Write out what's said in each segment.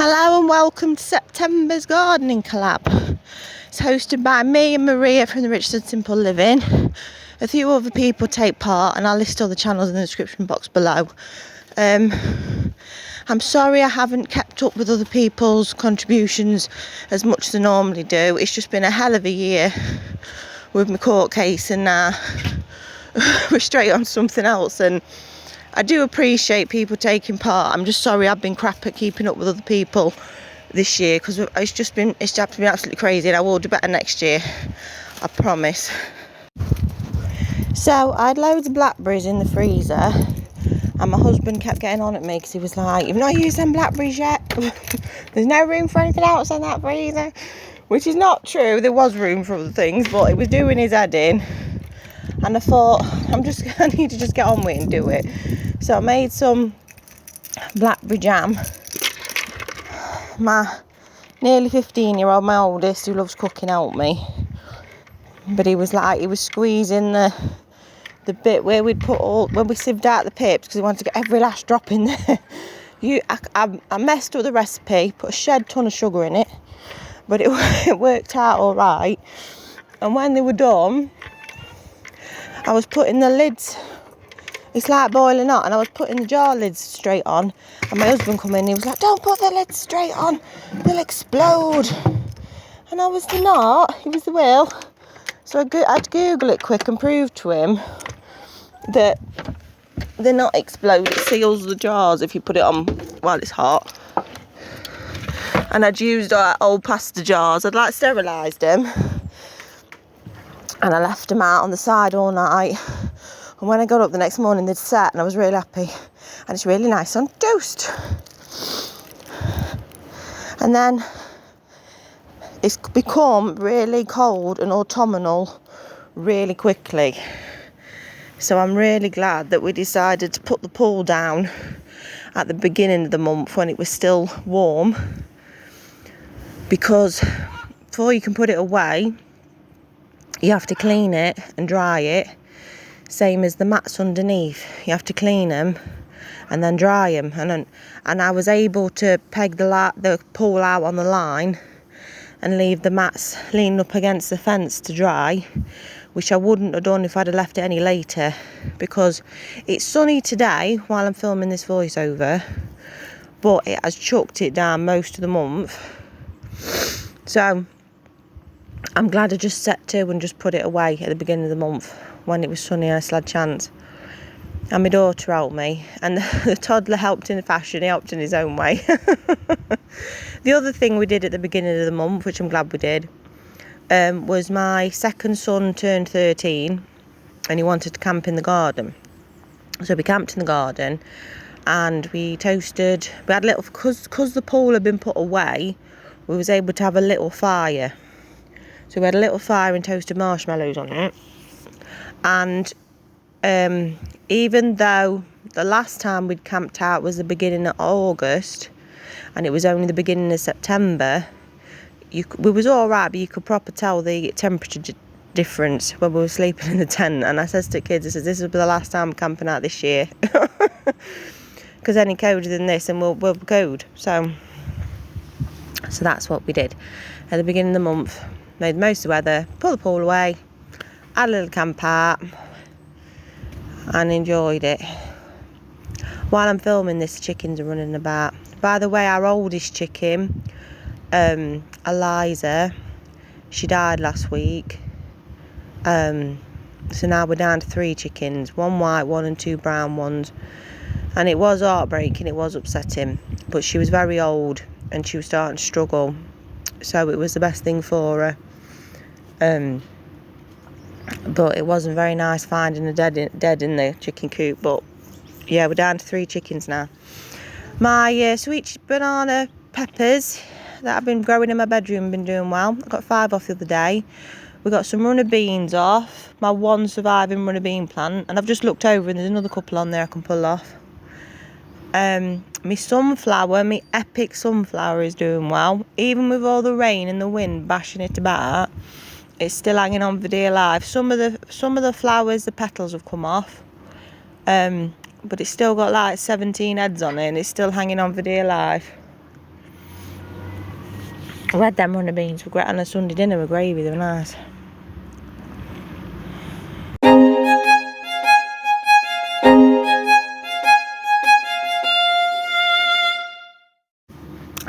Hello and welcome to September's Gardening Collab. It's hosted by me and Maria from the Richardsons Simple Living. A few other people take part and I'll list all the channels in the description box below. I'm sorry I haven't kept up with other people's contributions as much as I normally do. It's just been a hell of a year with my court case and now we're straight on something else, and I do appreciate people taking part. I'm just sorry I've been crap at keeping up with other people this year because it's been absolutely crazy, and I will do better next year, I promise. So I had loads of blackberries in the freezer and my husband kept getting on at me because he was like, "You've not used them blackberries yet. There's no room for anything else in that freezer," which is not true. There was room for other things, but it was doing his head in. And I thought, I need to just get on with it and do it. So I made some blackberry jam. My nearly 15-year-old, my oldest, who loves cooking, helped me. But he was squeezing the bit where when we sieved out the pips, because he wanted to get every last drop in there. I messed up the recipe, put a shed ton of sugar in it, but it worked out all right. And when they were done, I was putting the lids, it's like boiling hot, and I was putting the jar lids straight on, and my husband come in and he was like, "Don't put the lids straight on, they'll explode." And I was the not, he was the will. So I had to Google it quick and prove to him that they're not explode, it seals the jars if you put it on while it's hot. And I'd used old pasta jars, I'd sterilised them. And I left them out on the side all night. And when I got up the next morning, they'd set, and I was really happy. And it's really nice on toast. And then it's become really cold and autumnal really quickly. So I'm really glad that we decided to put the pool down at the beginning of the month when it was still warm. Because before you can put it away, you have to clean it and dry it, same as the mats underneath. You have to clean them and then dry them. And I was able to peg the pool out on the line and leave the mats leaning up against the fence to dry, which I wouldn't have done if I'd have left it any later, because it's sunny today while I'm filming this voiceover, but it has chucked it down most of the month. So I'm glad I just set to and just put it away at the beginning of the month when it was sunny and I still had a chance. And my daughter helped me, and the toddler helped in fashion, he helped in his own way. The other thing we did at the beginning of the month, which I'm glad we did, was my second son turned 13 and he wanted to camp in the garden. So we camped in the garden and we toasted, we had because the pool had been put away, we was able to have a little fire. So we had a little fire and toasted marshmallows on it. And even though the last time we'd camped out was the beginning of August and it was only the beginning of September, we was all right, but you could proper tell the temperature difference when we were sleeping in the tent. And I says to the kids, "This will be the last time I'm camping out this year." Because any colder than this and we'll code. So that's what we did at the beginning of the month. Made the most of the weather, pulled the pool away, had a little camp out and enjoyed it. While I'm filming this, the chickens are running about. By the way, our oldest chicken, Eliza, she died last week. So now we're down to 3 chickens, 1 white one and 2 brown ones. And it was heartbreaking, it was upsetting, but she was very old and she was starting to struggle. So it was the best thing for her. But it wasn't very nice finding her dead in the chicken coop. But yeah, we're down to 3 chickens now. My sweet banana peppers that I've been growing in my bedroom have been doing well. I got 5 off the other day. We got some runner beans off, my one surviving runner bean plant, and I've just looked over and there's another couple on there I can pull off. My sunflower, my epic sunflower, is doing well. Even with all the rain and the wind bashing it about, it's still hanging on for dear life. Some of the flowers, the petals have come off, but it's still got like 17 heads on it and it's still hanging on for dear life. We had them runner beans on a Sunday dinner with gravy, they were nice.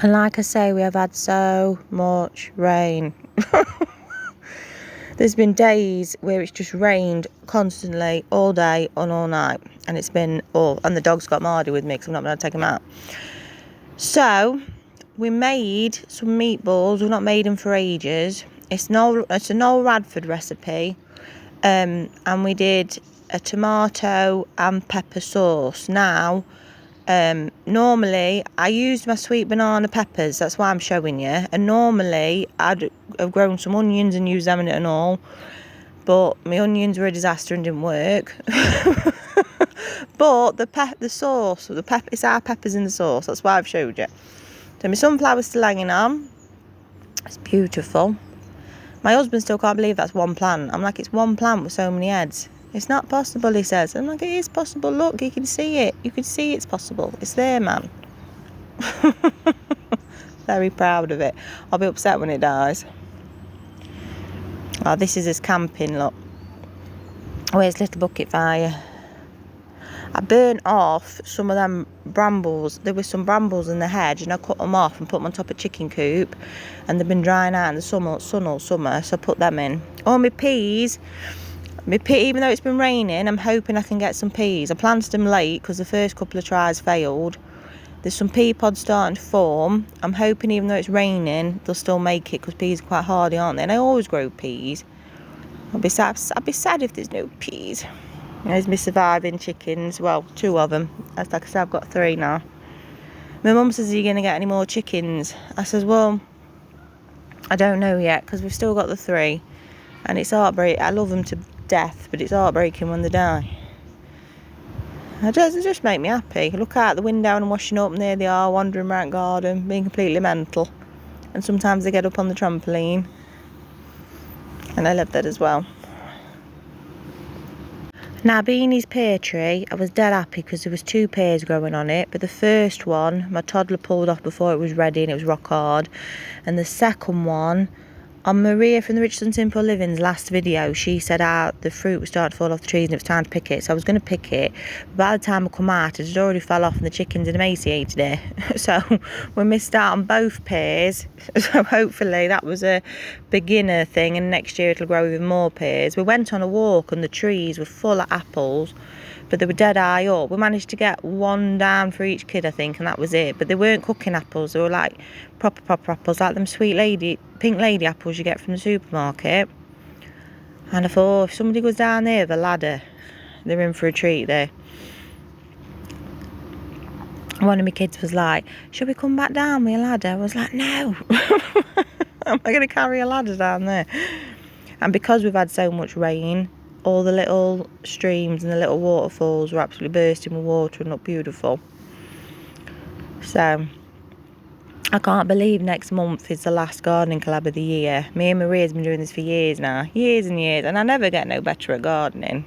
And like I say, we have had so much rain. There's been days where it's just rained constantly, all day and all night. And it's been all, and the dog's got Mardy with me because I'm not going to take him out. So, we made some meatballs. We've not made them for ages. It's an old Radford recipe. And we did a tomato and pepper sauce. Now, normally I used my sweet banana peppers, that's why I'm showing you, and normally I'd have grown some onions and used them in it and all, but my onions were a disaster and didn't work. But the sauce, it's our peppers in the sauce, that's why I've showed you. So my sunflower's still hanging on, it's beautiful. My husband still can't believe that's one plant. I'm like, it's one plant with so many heads. It's not possible, he says. I'm like, it is possible. Look, you can see it. You can see it's possible. It's there, man. Very proud of it. I'll be upset when it dies. Oh, this is us camping, look. Where's little bucket fire? I burnt off some of them brambles. There were some brambles in the hedge, and I cut them off and put them on top of chicken coop. And they've been drying out in the sun all summer, so I put them in. Oh, my peas. Even though it's been raining, I'm hoping I can get some peas. I planted them late because the first couple of tries failed. There's some pea pods starting to form. I'm hoping even though it's raining, they'll still make it because peas are quite hardy, aren't they? And I always grow peas. I'll be sad if there's no peas. There's my surviving chickens. Well, 2 of them. As like I said, I've got 3 now. My mum says, are you going to get any more chickens? I says, well, I don't know yet because we've still got the 3. And it's heartbreaking. I love them to death, but it's heartbreaking when they die. It just make me happy. I look out the window and I'm washing up, and there they are wandering around the garden, being completely mental. And sometimes they get up on the trampoline, and I love that as well. Now, Beanie's pear tree, I was dead happy because there was 2 pears growing on it, but the first one my toddler pulled off before it was ready and it was rock hard, and the second one, on Maria from the Richardsons Simple Living's last video, she said the fruit was starting to fall off the trees and it was time to pick it. So I was going to pick it, but by the time I come out, it had already fell off and the chickens had emaciated it. So we missed out on both pears. So hopefully that was a beginner thing, and next year it'll grow even more pears. We went on a walk and the trees were full of apples, but they were dead high up. We managed to get 1 down for each kid, I think, and that was it. But they weren't cooking apples. They were like proper apples, like them pink lady apples you get from the supermarket. And I thought, if somebody goes down there with a ladder, they're in for a treat there. One of my kids was like, should we come back down with a ladder? I was like, no. Am I going to carry a ladder down there? And because we've had so much rain, all the little streams and the little waterfalls were absolutely bursting with water and look beautiful. So I can't believe next month is the last gardening collab of the year. Me and Maria's been doing this for years now. Years and years. And I never get no better at gardening.